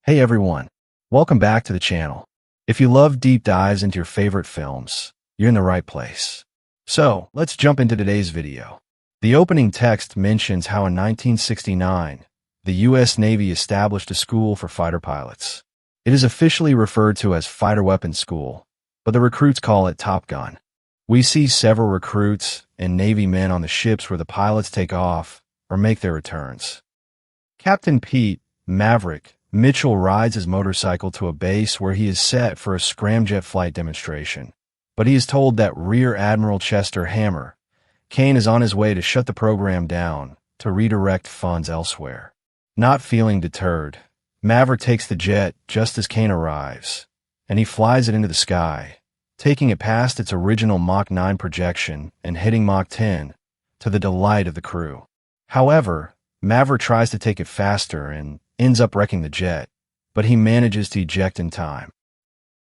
Hey everyone, welcome back to the channel. If you love deep dives into your favorite films, you're in the right place. So, let's jump into today's video. The opening text mentions how in 1969, the U.S. Navy established a school for fighter pilots. It is officially referred to as Fighter Weapons School, but the recruits call it Top Gun. We see several recruits and Navy men on the ships where the pilots take off or make their returns. Captain Pete, Maverick, Mitchell rides his motorcycle to a base where he is set for a scramjet flight demonstration, but he is told that Rear Admiral Chester Hammer Kane is on his way to shut the program down to redirect funds elsewhere. Not feeling deterred, Maverick takes the jet just as Kane arrives, and he flies it into the sky, taking it past its original Mach 9 projection and hitting Mach 10, to the delight of the crew. However, Maverick tries to take it faster and ends up wrecking the jet, but he manages to eject in time.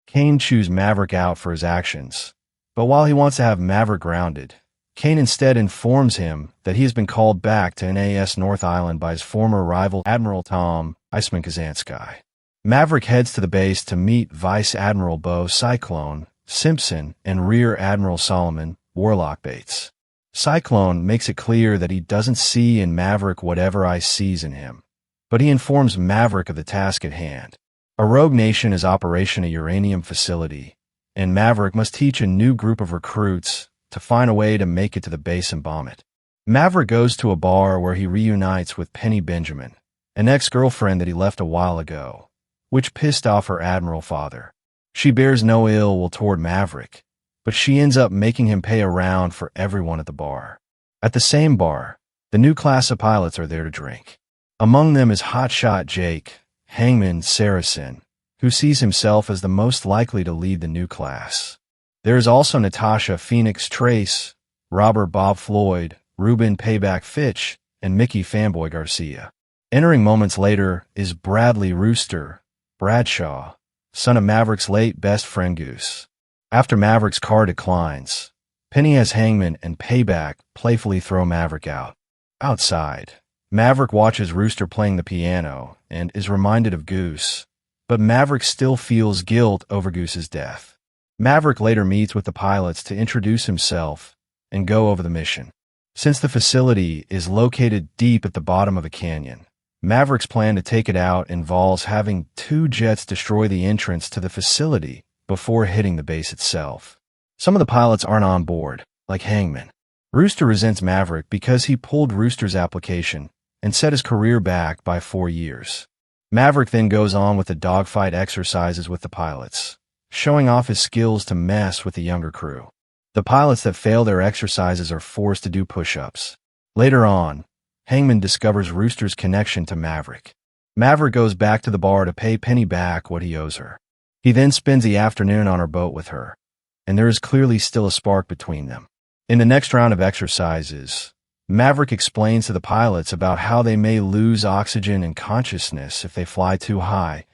Kane chews Maverick out for his actions, but while he wants to have Maverick grounded, Kane instead informs him that he has been called back to NAS North Island by his former rival Admiral Tom Iceman Kazansky. Maverick heads to the base to meet Vice Admiral Bo Cyclone Simpson and Rear Admiral Solomon Warlock Bates. Cyclone makes it clear that he doesn't see in Maverick whatever Ice sees in him, but he informs Maverick of the task at hand. A rogue nation is operating a uranium facility, and Maverick must teach a new group of recruits to find a way to make it to the base and bomb it. Maverick goes to a bar where he reunites with Penny Benjamin, an ex-girlfriend that he left a while ago, which pissed off her admiral father. She bears no ill will toward Maverick, but she ends up making him pay a round for everyone at the bar. At the same bar, the new class of pilots are there to drink. Among them is hotshot Jake, Hangman Saracen, who sees himself as the most likely to lead the new class. There is also Natasha Phoenix Trace, Robert Bob Floyd, Ruben Payback Fitch, and Mickey Fanboy Garcia. Entering moments later is Bradley Rooster Bradshaw, son of Maverick's late best friend Goose. After Maverick's car declines, Penny has Hangman and Payback playfully throw Maverick out. Outside, Maverick watches Rooster playing the piano and is reminded of Goose, but Maverick still feels guilt over Goose's death. Maverick later meets with the pilots to introduce himself and go over the mission. Since the facility is located deep at the bottom of a canyon, Maverick's plan to take it out involves having 2 jets destroy the entrance to the facility before hitting the base itself. Some of the pilots aren't on board, like Hangman. Rooster resents Maverick because he pulled Rooster's application and set his career back by 4 years. Maverick then goes on with the dogfight exercises with the pilots, showing off his skills to mess with the younger crew. The pilots that fail their exercises are forced to do push-ups. Later on, Hangman discovers Rooster's connection to Maverick. Maverick goes back to the bar to pay Penny back what he owes her. He then spends the afternoon on her boat with her, and there is clearly still a spark between them. In the next round of exercises, Maverick explains to the pilots about how they may lose oxygen and consciousness if they fly too high,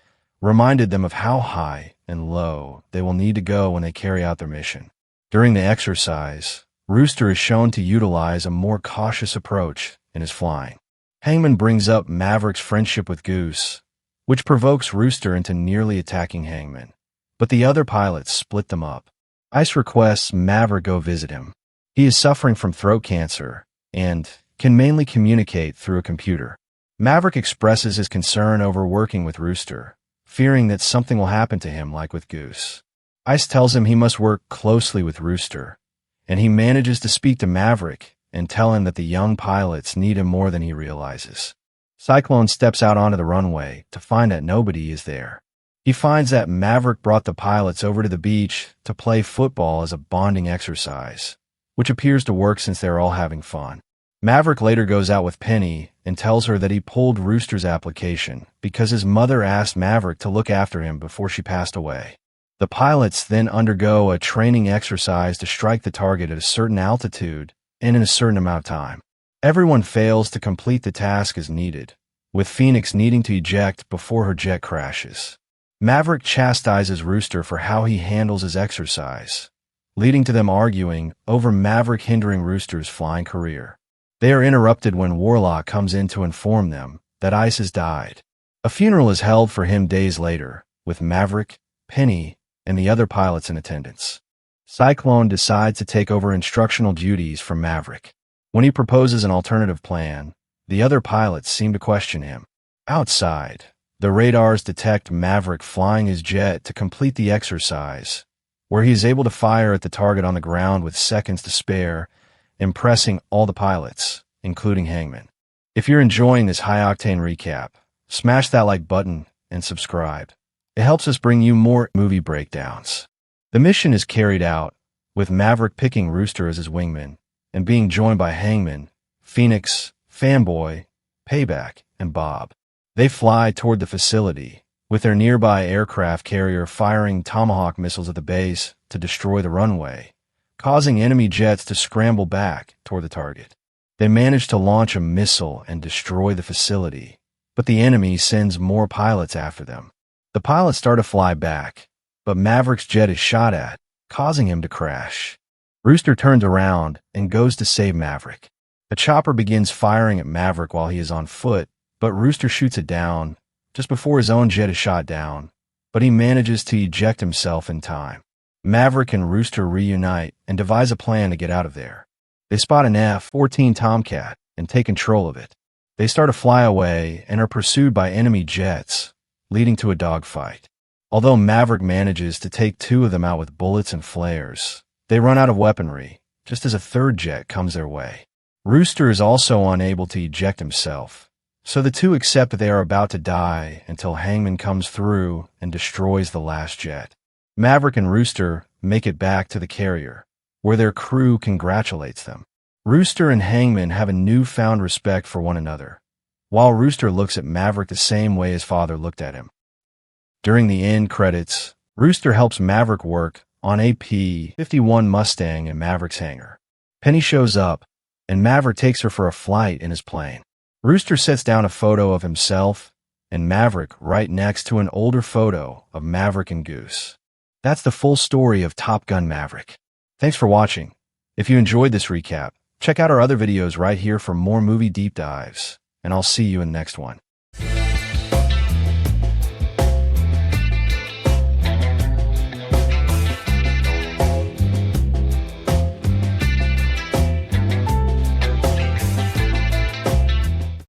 reminded them of how high and low they will need to go when they carry out their mission. During the exercise, Rooster is shown to utilize a more cautious approach in his flying. Hangman brings up Maverick's friendship with Goose, which provokes Rooster into nearly attacking Hangman, but the other pilots split them up. Ice requests Maverick go visit him. He is suffering from throat cancer and can mainly communicate through a computer. Maverick expresses his concern over working with Rooster, fearing that something will happen to him like with Goose. Ice tells him he must work closely with Rooster, and he manages to speak to Maverick and tell him that the young pilots need him more than he realizes. Cyclone steps out onto the runway to find that nobody is there. He finds that Maverick brought the pilots over to the beach to play football as a bonding exercise, which appears to work since they're all having fun. Maverick later goes out with Penny and tells her that he pulled Rooster's application because his mother asked Maverick to look after him before she passed away. The pilots then undergo a training exercise to strike the target at a certain altitude and in a certain amount of time. Everyone fails to complete the task as needed, with Phoenix needing to eject before her jet crashes. Maverick chastises Rooster for how he handles his exercise, leading to them arguing over Maverick hindering Rooster's flying career. They are interrupted when Warlock comes in to inform them that Ice has died. A funeral is held for him days later, with Maverick, Penny, and the other pilots in attendance. Cyclone decides to take over instructional duties from Maverick. When he proposes an alternative plan, the other pilots seem to question him. Outside, the radars detect Maverick flying his jet to complete the exercise, where he is able to fire at the target on the ground with seconds to spare, impressing all the pilots, including Hangman. If you're enjoying this high-octane recap, smash that like button and subscribe. It helps us bring you more movie breakdowns. The mission is carried out, with Maverick picking Rooster as his wingman, and being joined by Hangman, Phoenix, Fanboy, Payback, and Bob. They fly toward the facility, with their nearby aircraft carrier firing Tomahawk missiles at the base to destroy the runway, causing enemy jets to scramble back toward the target. They manage to launch a missile and destroy the facility, but the enemy sends more pilots after them. The pilots start to fly back, but Maverick's jet is shot at, causing him to crash. Rooster turns around and goes to save Maverick. A chopper begins firing at Maverick while he is on foot, but Rooster shoots it down just before his own jet is shot down, but he manages to eject himself in time. Maverick and Rooster reunite and devise a plan to get out of there. They spot an F-14 Tomcat and take control of it. They start to fly away and are pursued by enemy jets, leading to a dogfight. Although Maverick manages to take two of them out with bullets and flares, they run out of weaponry just as a third jet comes their way. Rooster is also unable to eject himself, so the two accept that they are about to die until Hangman comes through and destroys the last jet. Maverick and Rooster make it back to the carrier, where their crew congratulates them. Rooster and Hangman have a newfound respect for one another, while Rooster looks at Maverick the same way his father looked at him. During the end credits, Rooster helps Maverick work on a P-51 Mustang in Maverick's hangar. Penny shows up, and Maverick takes her for a flight in his plane. Rooster sets down a photo of himself and Maverick right next to an older photo of Maverick and Goose. That's the full story of Top Gun Maverick. Thanks for watching. If you enjoyed this recap, check out our other videos right here for more movie deep dives, and I'll see you in the next one.